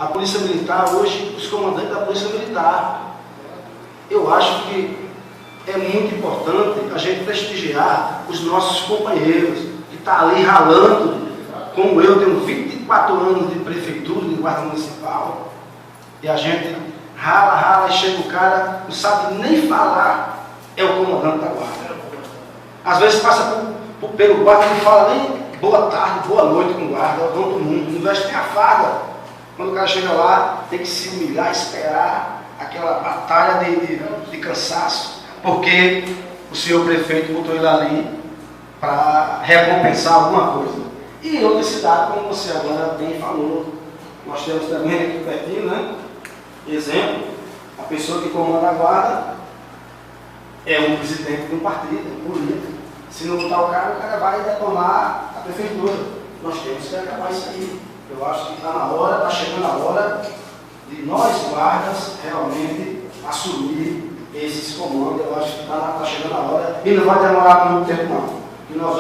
a Polícia Militar hoje, os comandantes da Polícia Militar. Eu acho que é muito importante a gente prestigiar os nossos companheiros que estão ali ralando, como eu tenho 24 anos de prefeitura, de guarda municipal, e a gente rala e chega o cara, não sabe nem falar, é o comandante da guarda. Às vezes passa pelo guarda e não fala nem boa tarde, boa noite com o guarda, é o dono do mundo, não veste nem a farda. Quando o cara chega lá, tem que se humilhar, esperar aquela batalha de cansaço, porque o senhor prefeito botou ele ali para recompensar alguma coisa. E em outra cidade, como você agora bem falou, nós temos também aqui pertinho, né? Exemplo, a pessoa que comanda a guarda é um presidente de um partido, um político. Se não botar o cara vai detonar a prefeitura. Nós temos que acabar isso aí. Eu acho que está na hora, está chegando a hora de nós, guardas, realmente assumir esses comandos. Eu acho que está chegando a hora e não vai demorar muito tempo não. E nós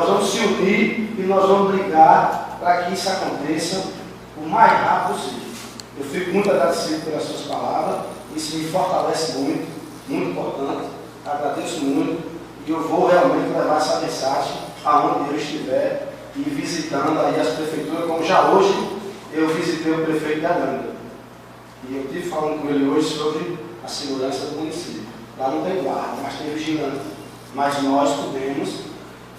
vamos se unir e nós vamos brigar para que isso aconteça o mais rápido possível. Eu fico muito agradecido pelas suas palavras, isso me fortalece muito, muito importante, agradeço muito e eu vou realmente levar essa mensagem aonde eu estiver e visitando aí as prefeituras, como já hoje eu visitei o prefeito da Ganga. E eu estive falando com ele hoje sobre a segurança do município. Lá não tem guarda, mas tem vigilante. Mas nós podemos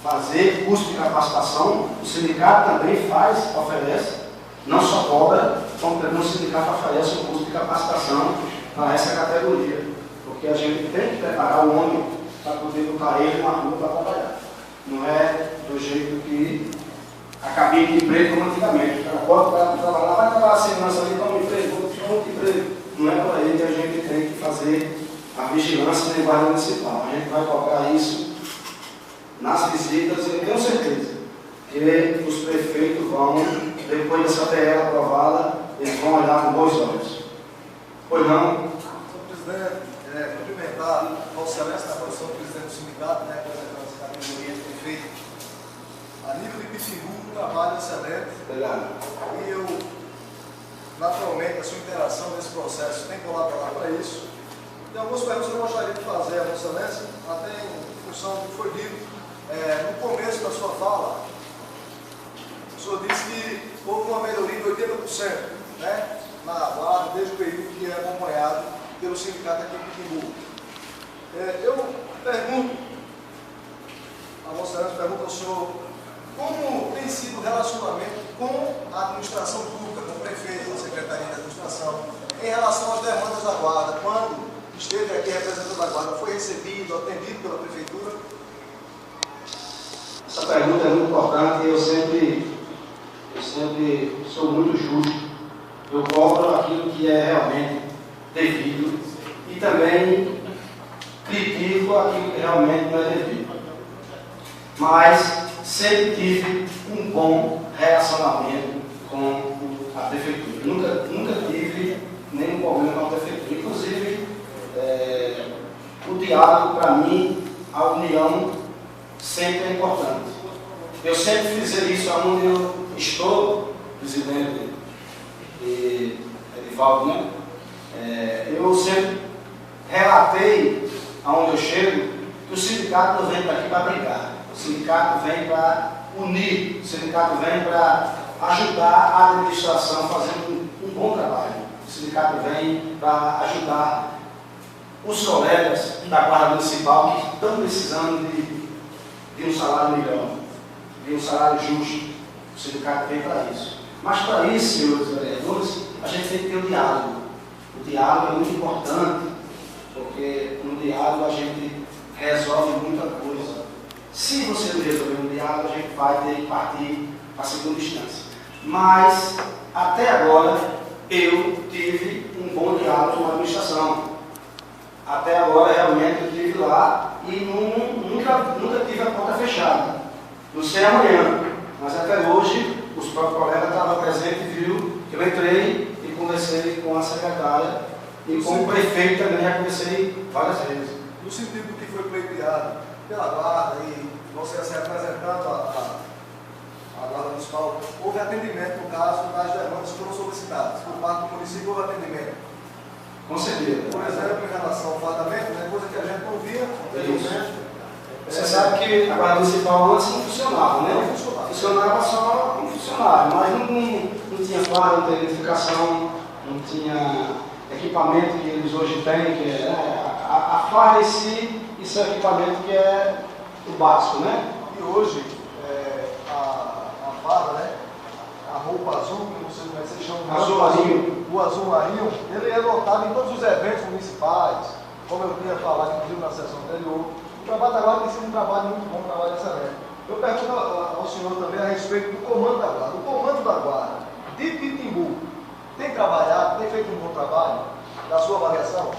fazer curso de capacitação, o sindicato também oferece, não só cobra, como também o sindicato oferece um curso de capacitação para essa categoria, porque a gente tem que preparar o homem para poder botar ele na rua para trabalhar. Não é do jeito que a cabine de emprego como antigamente. O cara bota para trabalhar, vai trabalhar a segurança ali, toma um emprego, outro emprego. Não é para aí que a gente tem que fazer a vigilância na guarda municipal. A gente vai cobrar isso nas visitas e eu tenho certeza que os prefeitos vão, depois dessa PL aprovada, eles vão olhar com bons olhos. Pois não? Senhor presidente, cumprimentar a excelência da posição do presidente do sindicato, representando essa categoria que tem feito a nível de Pitimbu um trabalho excelente. Obrigado. E eu, naturalmente, a sua interação nesse processo tem colaborado para isso. Tem algumas perguntas que eu gostaria de fazer a Vossa Excelência, até em função do que foi dito no começo da sua fala. O senhor disse que houve uma melhoria de 80%, né, na guarda, desde o período que é acompanhado pelo sindicato aqui em Pitimbu. Eu pergunto, a Vossa Excelência pergunta ao senhor, como tem sido o relacionamento com a administração pública, com o prefeito, com a Secretaria de Administração, em relação às demandas da guarda? Quando esteve aqui representando a guarda, foi recebido, atendido pela prefeitura? Essa pergunta é muito importante e eu sempre sou muito justo. Eu cobro aquilo que é realmente devido e também critico aquilo que realmente não é devido. Mas sempre tive um bom relacionamento com a prefeitura. Nunca tive nenhum problema com a prefeitura. Inclusive, o diálogo, para mim, a união sempre é importante. Eu sempre fiz isso onde eu estou, presidente Edivaldo, né? Eu sempre relatei aonde eu chego que o sindicato não vem para aqui para brigar. O sindicato vem para unir, o sindicato vem para ajudar a administração fazendo um bom trabalho. O sindicato vem para ajudar os colegas da Guarda Municipal que estão precisando de um salário melhor, de um salário justo. O sindicato vem para isso. Mas para isso, senhores vereadores, a gente tem que ter o diálogo. O diálogo é muito importante, porque no diálogo a gente resolve muita coisa. Se você não resolver um diálogo, a gente vai ter que partir para a segunda instância. Mas, até agora, eu tive um bom diálogo com a administração. Até agora, realmente, eu estive lá e nunca tive a porta fechada. Não sei amanhã, mas até hoje, os próprios colegas estavam presentes e viram que eu entrei e conversei com a secretária e com o prefeito também já conversei várias vezes. No sentido do que foi pleiteado pela guarda e você se representando a guarda municipal, houve atendimento no caso das demandas que foram solicitadas por município houve atendimento. Com certeza. Por exemplo, em relação ao fardamento, né, coisa que a gente não via anteriormente. Você sabe que a Guarda Municipal antes não funcionava, né? Não funcionava. Funcionava só como funcionário, mas não tinha farda, não tinha identificação, não tinha equipamento que eles hoje têm, que é a farda em si, isso é equipamento que é o básico, né? E hoje, a farda, né? A roupa azul, que não sei como é que vocês chamam. Azul marinho. O azul marinho, ele é notado em todos os eventos municipais, como eu tinha falado, inclusive na sessão anterior. O trabalho da Guarda tem sido um trabalho muito bom, um trabalho excelente. Eu pergunto ao senhor também a respeito do comando da Guarda. O comando da Guarda de Pitimbu tem trabalhado, tem feito um bom trabalho, da sua avaliação?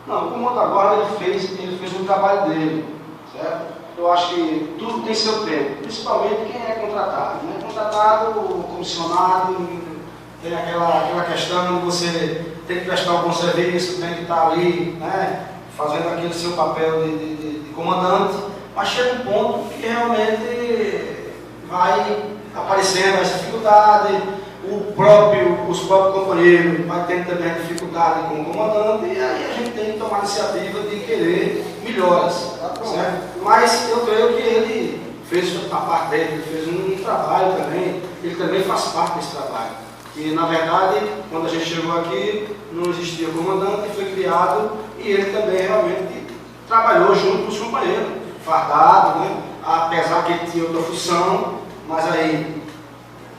Não, o comando da Guarda ele fez um trabalho dele, certo? Eu acho que tudo tem seu tempo, principalmente quem é contratado. Né? Contratado, comissionado, tem aquela questão de você tem que prestar um bom serviço, tem que estar ali, né? Fazendo aquele seu papel de comandante, mas chega um ponto que realmente vai aparecendo essa dificuldade, os próprios companheiros vai tendo também dificuldade com o comandante, e aí a gente tem que tomar a iniciativa de querer melhoras, certo? Mas eu creio que ele fez a parte dele, ele fez um trabalho também, ele também faz parte desse trabalho. E na verdade, quando a gente chegou aqui, não existia comandante, foi criado, e ele também realmente trabalhou junto com os companheiros, fardado, né? Apesar que ele tinha outra função, mas aí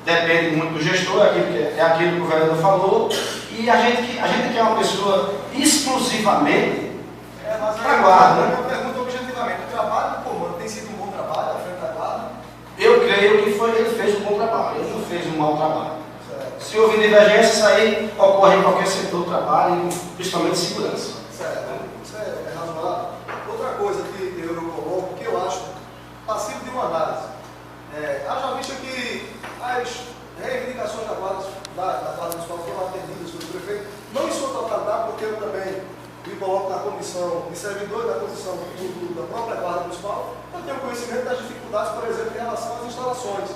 depende muito do gestor, é aquilo que o vereador falou, e a gente quer uma pessoa exclusivamente para a Guarda. Né? Eu pergunto objetivamente, o trabalho do comando tem sido um bom trabalho à frente da Guarda? Eu creio que ele fez um bom trabalho, ele não fez um mau trabalho. Se houve divergência, isso aí ocorre em qualquer setor do trabalho, principalmente segurança. Certo, isso é razoável. Outra coisa que eu coloco, que eu acho passivo de uma análise, haja vista que as reivindicações da Guarda Municipal foram atendidas pelo prefeito, não em sua totalidade, porque eu também me coloco na comissão de servidor e na comissão da própria Guarda Municipal, eu tenho conhecimento das dificuldades, por exemplo, em relação às instalações.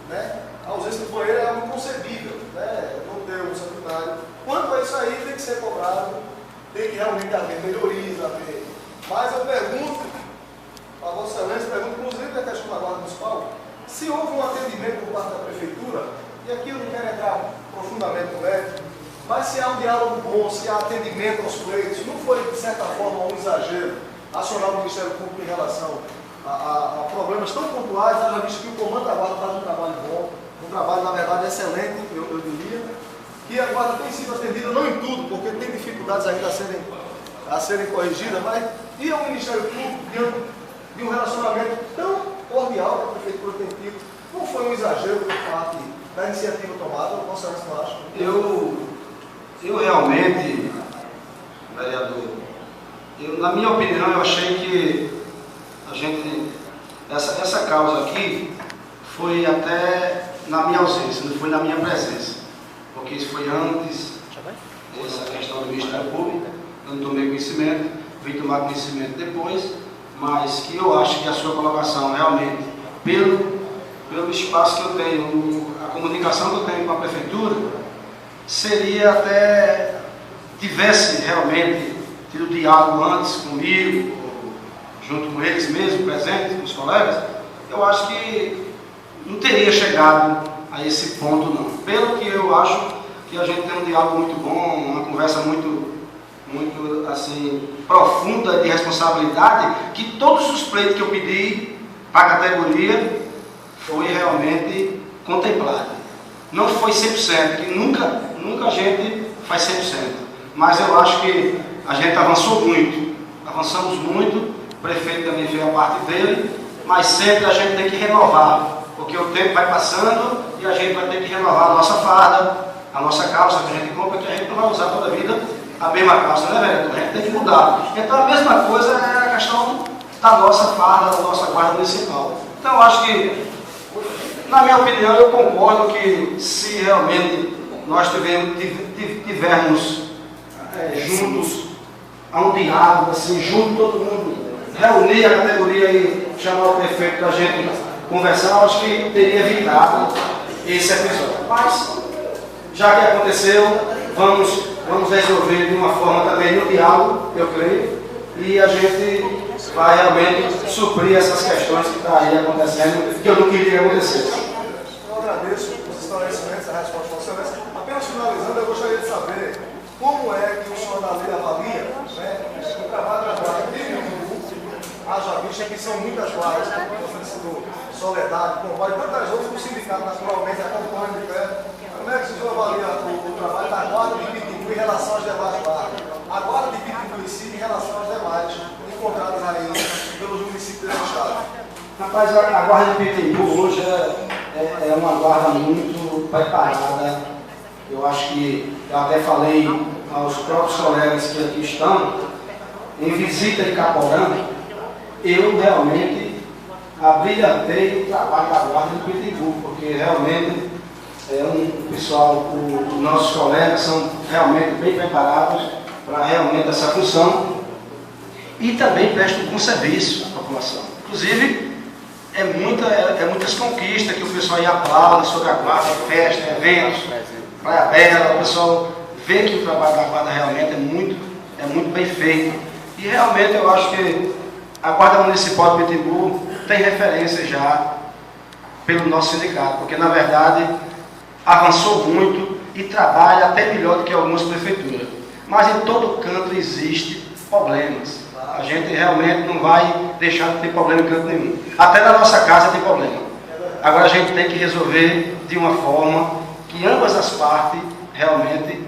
Né? A ausência do banheiro é algo inconcebível, né? Não ter um sanitário. Quanto a isso aí, tem que ser cobrado, tem que realmente haver melhorias, Mas eu pergunto, a Vossa Excelência, pergunto, inclusive a questão da Guarda Municipal, se houve um atendimento por parte da Prefeitura, e aqui eu não quero entrar profundamente no mérito, mas se há um diálogo bom, se há atendimento aos pleitos, não foi, de certa forma, um exagero acionar o Ministério Público em relação a problemas tão pontuais, já visto que o comando da Guarda faz um trabalho bom, um trabalho, na verdade, excelente, eu diria, que a Guarda tem sido atendida, não em tudo, porque tem dificuldades ainda a serem corrigidas, mas e o Ministério Público, diante de um relacionamento tão cordial que a Prefeitura tem tido, não foi um exagero por parte da iniciativa tomada, ou Vossa Excelência não acha? Eu realmente, vereador, na minha opinião, eu achei que essa causa aqui foi até na minha ausência, não foi na minha presença, porque isso foi antes dessa questão do Ministério Público, eu não tomei conhecimento, vim tomar conhecimento depois, mas que eu acho que a sua colocação realmente, pelo espaço que eu tenho, a comunicação que eu tenho com a Prefeitura, seria até, tivesse realmente tido diálogo antes comigo, junto com eles mesmo, presentes, com os colegas, eu acho que não teria chegado a esse ponto não. Pelo que eu acho que a gente tem um diálogo muito bom, uma conversa muito assim, profunda de responsabilidade, que todos os pleitos que eu pedi para a categoria foi realmente contemplado. Não foi 100%, que nunca a gente faz 100%, mas eu acho que a gente avançamos muito, o prefeito também fez a parte dele, mas sempre a gente tem que renovar, porque o tempo vai passando e a gente vai ter que renovar a nossa farda, a nossa calça que a gente compra, que a gente não vai usar toda a vida a mesma calça, né, velho? A gente tem que mudar. Então a mesma coisa é a questão da nossa farda, da nossa guarda municipal. Então eu acho que, na minha opinião, eu concordo que se realmente nós tivermos juntos a um diálogo, assim, junto todo mundo, reunir a categoria e chamar o prefeito para a gente conversar, eu acho que teria evitado esse episódio. Mas, já que aconteceu, vamos vamos resolver de uma forma também no diálogo, eu creio, e a gente vai realmente suprir essas questões que estão aí acontecendo, que eu não queria que acontecesse. Eu agradeço os esclarecimentos, a resposta do senhor. Apenas finalizando, eu gostaria de saber como é que o senhor da lei avalia, né, o trabalho da guarda de Pitimbu, haja vista que são muitas guardas, como Soledade, Comboio, tantas outras que o sindicato naturalmente acompanha de perto. Como é que o senhor avalia o trabalho da guarda de Pitimbu em relação às demais guardas? A guarda de Pitimbu em si em relação às demais encontradas aí pelos municípios do estado? Rapaz, a guarda de Pitimbu hoje é uma guarda muito preparada. Eu acho que, eu até falei aos próprios colegas que aqui estão, em visita em Caporã, eu realmente abrilhantei o trabalho da guarda de Pitimbu, porque realmente os nossos colegas são realmente bem preparados para realmente essa função e também prestam um bom serviço à população. Inclusive, muitas conquistas que o pessoal aí aplaude sobre a guarda, festa, eventos, Praia Bela, o pessoal vê que o trabalho da guarda realmente é muito bem feito. E realmente eu acho que a Guarda Municipal de Pitimbu tem referência já pelo nosso sindicato, porque na verdade avançou muito e trabalha até melhor do que algumas prefeituras. Mas em todo canto existe problemas. A gente realmente não vai deixar de ter problema em canto nenhum. Até na nossa casa tem problema. Agora a gente tem que resolver de uma forma que ambas as partes realmente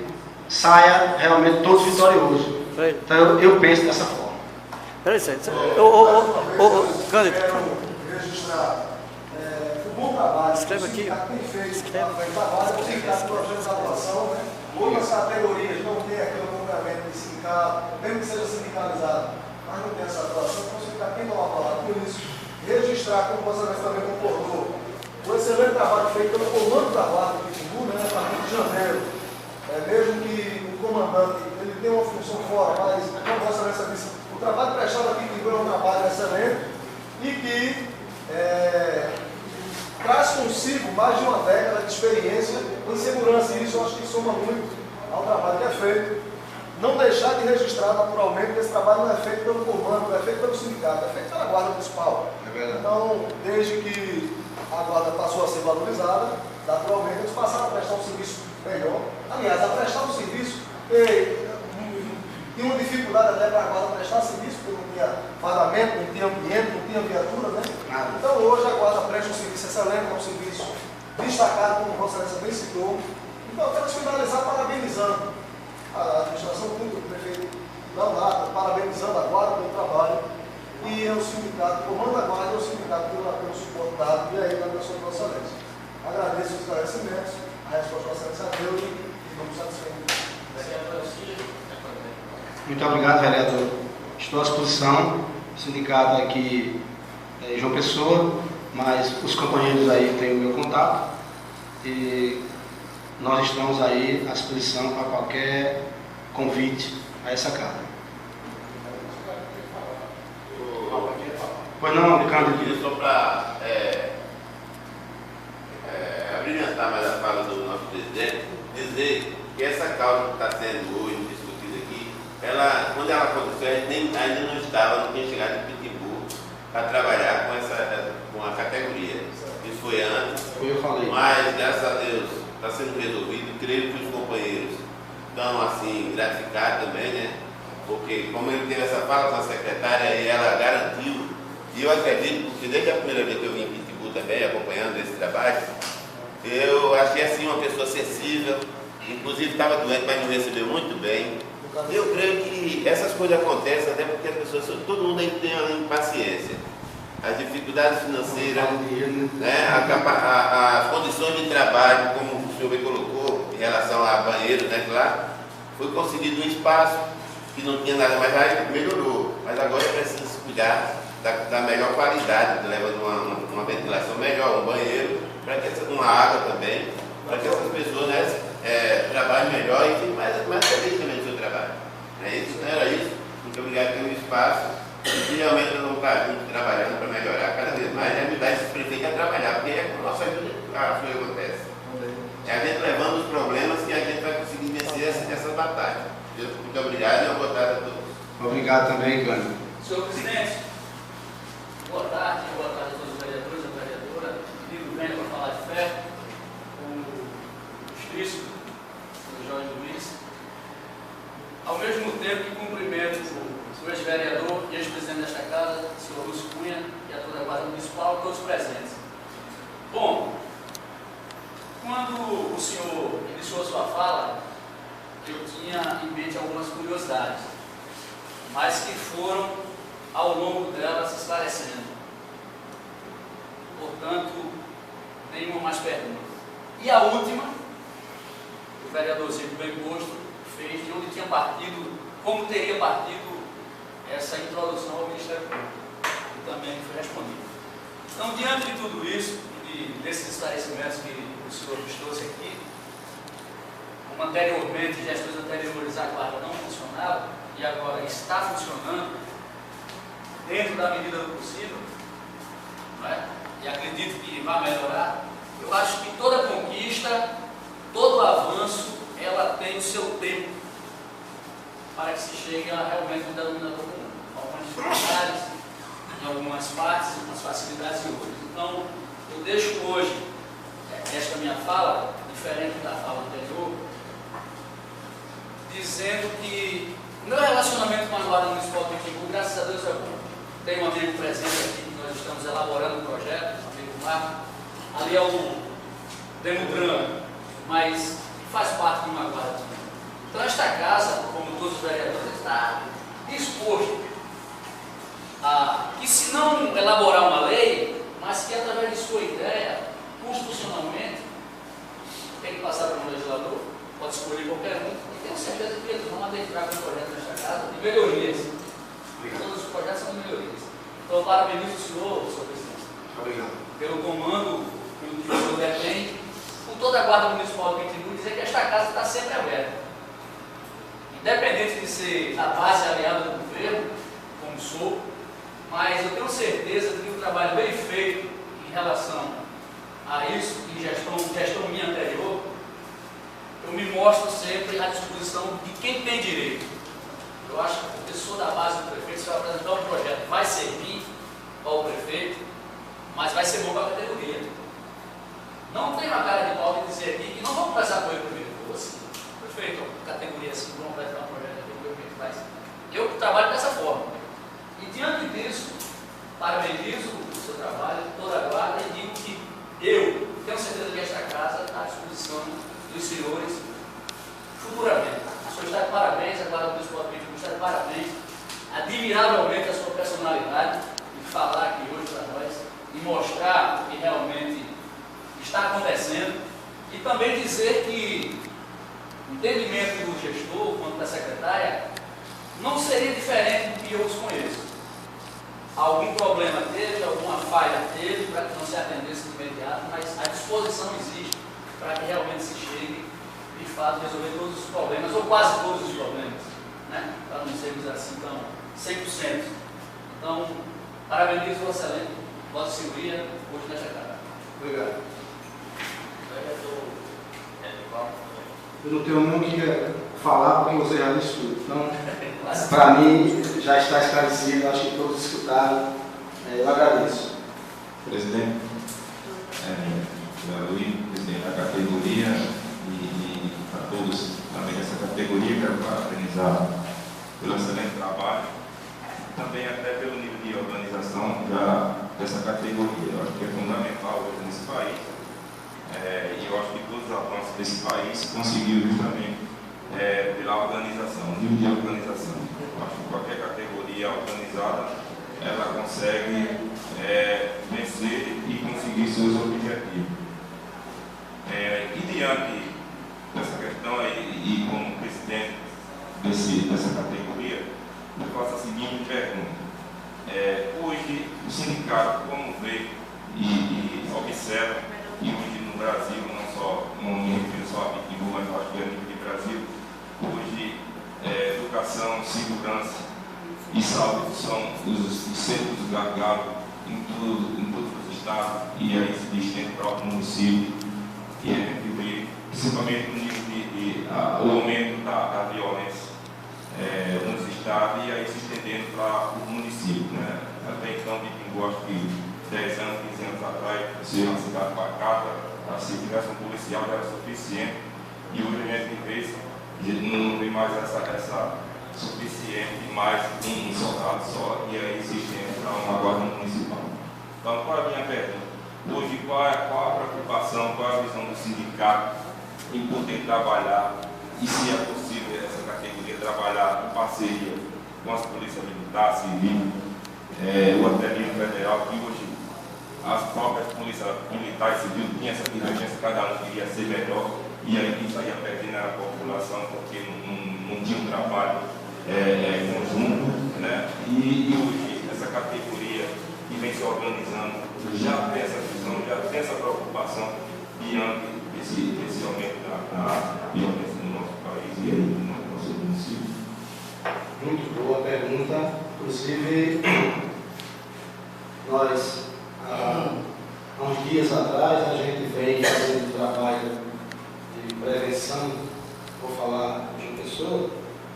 saia realmente todos vitoriosos. Então eu penso dessa forma. Peraí, Cândido. Registrar o bom trabalho. Escreve aqui. Escreve. Trabalho, o sindicato de projetos de atuação, né? Outras categorias não tem aquele acompanhamento de sindicato, mesmo que seja sindicalizado, mas não tem essa atuação, então o sindicato tem que tomar palavra por isso. Registrar, como você também concordou, o excelente trabalho feito pelo comando da Guarda de Pitimbu, né, a partir de janeiro. Mesmo que o comandante ele tenha uma função fora, mas como Vossa Excelência disse, o trabalho prestado aqui em Pitimbu é um trabalho excelente e que traz consigo mais de uma década de experiência em segurança, e isso eu acho que soma muito ao trabalho que é feito. Não deixar de registrar naturalmente que esse trabalho não é feito pelo comando, não é feito pelo sindicato, é feito pela Guarda Municipal. Então, desde que a Guarda passou a ser valorizada, naturalmente eles passaram a prestar um serviço melhor. Aliás, a prestar um serviço, tinha uma dificuldade até para a Guarda prestar serviço, porque não tinha pagamento, não tinha ambiente, não tinha viatura, né? Então hoje a Guarda presta um serviço excelente, é um serviço destacado, como Vossa Excelência bem citou. Então, quero finalizar parabenizando a administração pública, o prefeito Leonardo, parabenizando a Guarda pelo trabalho, e o sindicato, o comando da Guarda e o sindicato pelo suporte dado, e aí na pessoa de Vossa Excelência. Agradeço os esclarecimentos, a resposta de Vossa Excelência a Deus e vamos satisfeitos. Muito obrigado, vereador. Estou à disposição, o sindicato aqui é João Pessoa, mas os companheiros aí têm o meu contato e nós estamos aí à disposição para qualquer convite a essa casa. Pois não, Cândido? Só para abrilhantar mais a fala do nosso presidente, dizer que essa causa que está sendo hoje discutida aqui, quando ela aconteceu, ainda não tinha chegado em Pitimbu para trabalhar com a categoria. Isso foi antes, mas graças a Deus está sendo resolvido. Creio que os companheiros estão assim gratificados também, né? Porque como ele teve essa fala com a secretária e ela garantiu, e eu acredito, porque desde a primeira vez que eu vim em Pitimbu também, acompanhando esse trabalho, eu achei assim uma pessoa sensível, inclusive estava doente, mas me recebeu muito bem. Eu creio que essas coisas acontecem até porque as pessoas, todo mundo aí tem uma impaciência. As dificuldades financeiras, né, as condições de trabalho, como o senhor bem colocou, em relação a banheiro, né, lá, foi conseguido um espaço que não tinha nada mais, aí melhorou. Mas agora é preciso se cuidar da melhor qualidade, levando uma ventilação melhor, um banheiro, para que uma água também, para que essas pessoas, né, trabalhem melhor e fiquem mais felizes também do seu trabalho. É isso, não era isso? Muito obrigado pelo espaço. E realmente nós vamos estar trabalhando para melhorar cada vez mais e ajudar esses prefeitos a trabalhar, porque é com a nossa ajuda que a coisa acontece. É a gente levando os problemas que a gente vai conseguir vencer essa batalha. Muito obrigado e uma boa tarde a todos. Obrigado também, Cândido. Senhor presidente, boa tarde a todos os vereadores e a vereadora. Comigo venho para falar de fé, o Justiça, o Jorge Luiz. Ao mesmo tempo que cumprimento o ex-vereador e ex-presidente desta casa, o senhor Lúcio Cunha, e a toda a Guarda Municipal, todos presentes. Bom, quando o senhor iniciou a sua fala, eu tinha em mente algumas curiosidades, mas que foram, ao longo dela, se esclarecendo. Portanto, nenhuma mais pergunta. E a última, o vereador Zico bem posto fez de onde tinha partido, como teria partido essa introdução ao Ministério Público, e também foi respondido. Então, diante de tudo isso, e desses esclarecimentos que o senhor nos trouxe aqui, como anteriormente, gestões anteriores, a guarda não funcionava, e agora está funcionando, dentro da medida do possível, não é? E acredito que vai melhorar. Eu acho que toda conquista, todo avanço, ela tem o seu tempo para que se chegue a realmente um denominador comum. Algumas dificuldades, em algumas partes, umas facilidades em outras. Então, eu deixo hoje esta minha fala, diferente da fala anterior, dizendo que o meu relacionamento com a Guarda Municipal de Pitimbu, graças a Deus, é bom. Tenho um amigo presente aqui, que nós estamos elaborando um projeto, um amigo Marco, ali é o Demudran, mas faz parte de uma guarda. Então, esta casa, como todos os vereadores, está disposto a que, se não elaborar uma lei, mas que através de sua ideia, constitucionalmente, tem que passar para um legislador, pode escolher qualquer um, e tenho certeza que eles vão adentrar com o projeto nesta casa de melhorias. Todos os projetos são de melhorias. Então, parabenizo o senhor presidente. Obrigado. Pelo comando que o senhor detém, por toda a Guarda Municipal de Pitimbu, dizer que esta casa está sempre aberta. Independente de ser a base aliada do governo, como sou, mas eu tenho certeza de que o trabalho bem feito em relação a isso, em gestão minha anterior, eu me mostro sempre à disposição de quem tem direito. Eu acho que a pessoa da base do prefeito, se vai apresentar um projeto, vai servir para o prefeito, mas vai ser bom para a categoria. Não tem uma cara de pau de dizer aqui que não vamos conversar com ele primeiro. Assim, prefeito, categoria assim, vamos apresentar um projeto aqui, o prefeito faz. Eu trabalho dessa forma. E diante disso, parabenizo o seu trabalho, toda a guarda, e digo que eu tenho certeza que esta casa está à disposição dos senhores futuramente. O senhor está de parabéns, a Guarda Municipal de Pitimbu está de parabéns, admiravelmente a sua personalidade, de falar aqui hoje para nós, e mostrar o que realmente está acontecendo, e também dizer que o entendimento do gestor, quanto da secretária, não seria diferente do que eu os conheço. Algum problema teve, alguma falha teve, para que não se atendesse de imediato, mas a disposição existe para que realmente se chegue, de fato, resolver todos os problemas, ou quase todos os problemas, né? Para não sermos assim tão 100%. Então, parabenizo o excelente Vossa Senhoria, hoje nesta casa. Obrigado. Eu não tenho muito o que falar, porque você já disse tudo. Então, para mim, já está esclarecido, acho que todos escutaram. Eu agradeço. Presidente, Luiz, presidente da categoria, e a todos também dessa categoria, quero parabenizar pelo excelente trabalho, também até pelo nível de organização dessa categoria. Eu acho que é fundamental hoje nesse país, e eu acho que todos os avanços desse país conseguiram justamente pela organização, nível de organização. Eu acho que qualquer categoria organizada, ela consegue vencer e conseguir seus objetivos. E diante dessa questão e como presidente dessa categoria, eu faço a seguinte pergunta. Hoje, o sindicato, como vê e observa, e hoje no Brasil, não só, não me refiro só a Pitimbu, mas acho que a nível de Brasil, hoje, educação, segurança e saúde são os centros do gargalo em todos os estados, e aí se estende para o município, e a gente vê, principalmente no nível o aumento da suficiente para o município, né? Até então, Pitimbu, acho que 10 anos, 15 anos atrás, ser uma cidade pacata, se tivesse um policial já era suficiente, e hoje a gente não tem mais essa suficiente, mais um soldado só, e é existente para uma guarda municipal. Então, qual é a minha pergunta? Hoje, qual é a preocupação, qual é a visão do sindicato em poder trabalhar, e se é possível essa categoria trabalhar em parceria com as polícias militar, civil, ou até mesmo federal, que hoje as próprias polícias militares e civil tinham essa divergência, cada um queria ser melhor, e aí isso ia perdendo a população porque não tinha um trabalho conjunto, né? E hoje essa categoria que vem se organizando já tem essa visão, já tem essa preocupação diante desse aumento da violência no nosso país e aí no nosso município. Muito boa pergunta. Inclusive, nós, há uns dias atrás, a gente veio fazendo um trabalho de prevenção, vou falar de uma pessoa,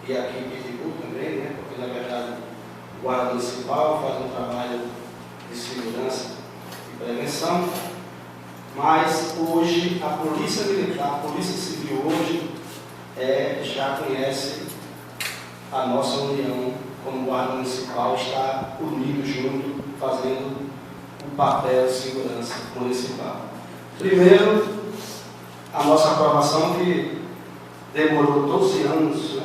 e aqui em Pitimbu também, né? Porque na verdade o Guarda Municipal faz um trabalho de segurança e prevenção, mas hoje a Polícia Militar, a Polícia Civil hoje já conhece a nossa união como Guarda Municipal, está unido junto, fazendo o papel de segurança municipal. Primeiro, a nossa aprovação que demorou 12 anos, né?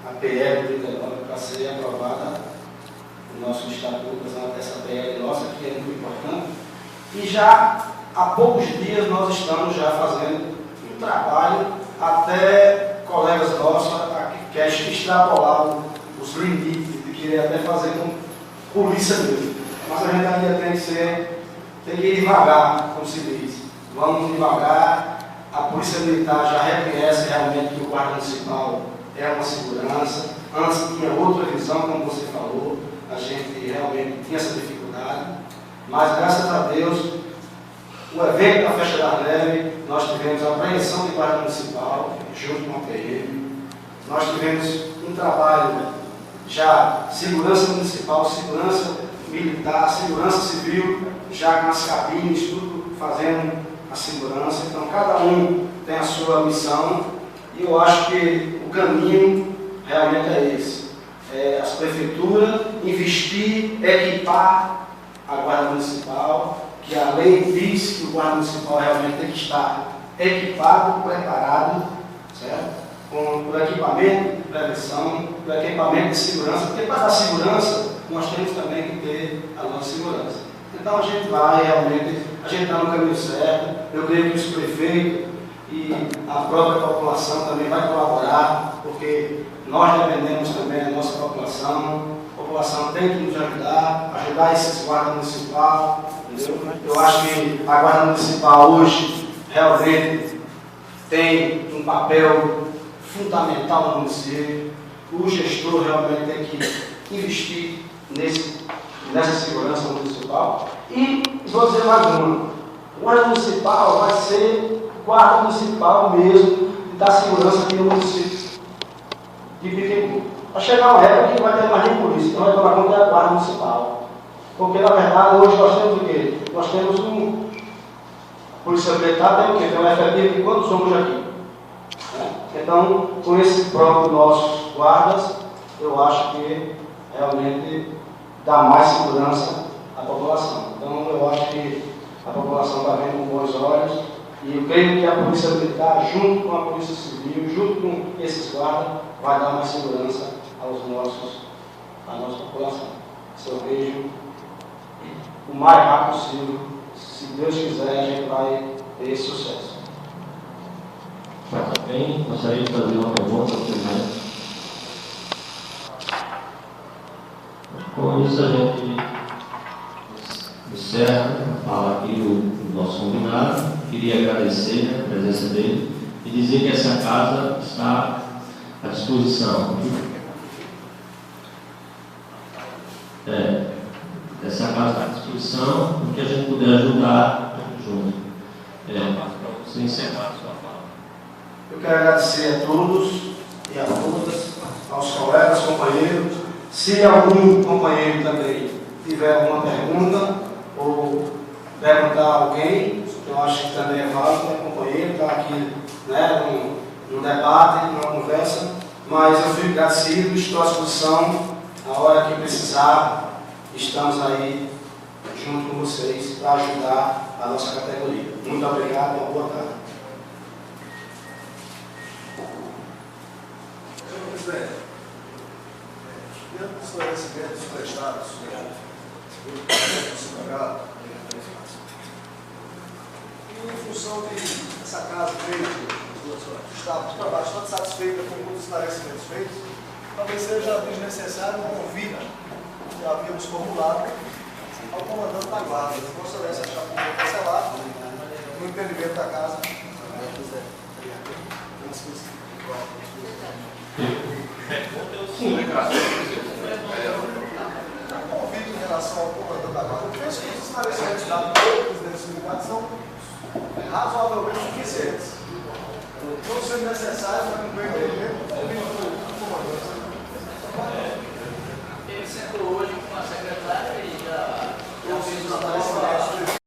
A PL 39 para ser aprovada no nosso estatuto, essa PL nossa, que é muito importante, e já há poucos dias nós estamos já fazendo um trabalho, até colegas nossos que extrapolaram os limites de querer até fazer com polícia mesmo. Mas a gente ainda tem que ir devagar, como se diz. Vamos devagar. A Polícia Militar já reconhece realmente que o Guarda Municipal é uma segurança. Antes tinha outra visão, como você falou, a gente realmente tinha essa dificuldade. Mas graças a Deus, o evento da Festa da Neve, nós tivemos a apreensão de Guarda Municipal, junto com a PM. Nós tivemos um trabalho já segurança municipal, segurança militar, segurança civil, já com as cabines, tudo fazendo a segurança. Então, cada um tem a sua missão e eu acho que o caminho realmente é esse. As prefeituras investir, equipar a Guarda Municipal, que a lei diz que o Guarda Municipal realmente tem que estar equipado, preparado, certo? Com o equipamento de prevenção, o equipamento de segurança, porque para dar segurança, nós temos também que ter a nossa segurança. Então a gente vai realmente, a gente está no caminho certo, eu creio que os prefeitos e a própria população também vai colaborar, porque nós dependemos também da nossa população, a população tem que nos ajudar esses guardas municipais, entendeu? Eu acho que a Guarda Municipal hoje realmente tem um papel fundamental no município. O gestor realmente tem que investir nessa segurança municipal. E vou dizer mais uma: o Guarda Municipal vai ser Guarda Municipal mesmo da segurança aqui no município de Pitimbu. Vai chegar uma época que vai ter mais nem polícia, então vai tomar conta da Guarda Municipal. Porque na verdade hoje nós temos o quê? Nós temos a Polícia Militar tem o quê? Tem um efetivo de quantos somos aqui? Então, com esse próprio nossos guardas, eu acho que realmente dá mais segurança à população. Então, eu acho que a população está vendo com bons olhos e eu creio que a Polícia Militar, junto com a Polícia Civil, junto com esses guardas, vai dar mais segurança à nossa população. Se eu vejo o mais rápido possível, se Deus quiser, a gente vai ter esse sucesso. Também gostaria de fazer uma pergunta ao presidente. Com isso, a gente encerra a fala aqui do nosso convidado. Queria agradecer a presença dele e dizer que essa casa está à disposição. Essa casa está à disposição, o que a gente puder ajudar, junto. Para você encerrar a sua fala. Eu quero agradecer a todos e a todas, aos colegas, companheiros, Se algum companheiro também tiver alguma pergunta ou perguntar a alguém, eu acho que também é válido, né, companheiro, está aqui, né, num debate, numa conversa, mas eu fico agradecido, estou à disposição, a hora que precisar, estamos aí junto com vocês para ajudar a nossa categoria. Muito obrigado e uma boa tarde. Senhor presidente, dentro dos esclarecimentos prestados pelo sindicato, e em função de essa casa feita, está bastante satisfeita com os esclarecimentos feitos, talvez seja desnecessário um convite que havíamos formulado ao comandante da guarda. Vossa Excelência achar que foi cancelado no entendimento da casa. Um convite em relação ao comandante da guarda. Eu penso que os esclarecimentos dados pelo presidente do sindicato são razoavelmente suficientes. Não sendo necessário, mas no meu entendimento,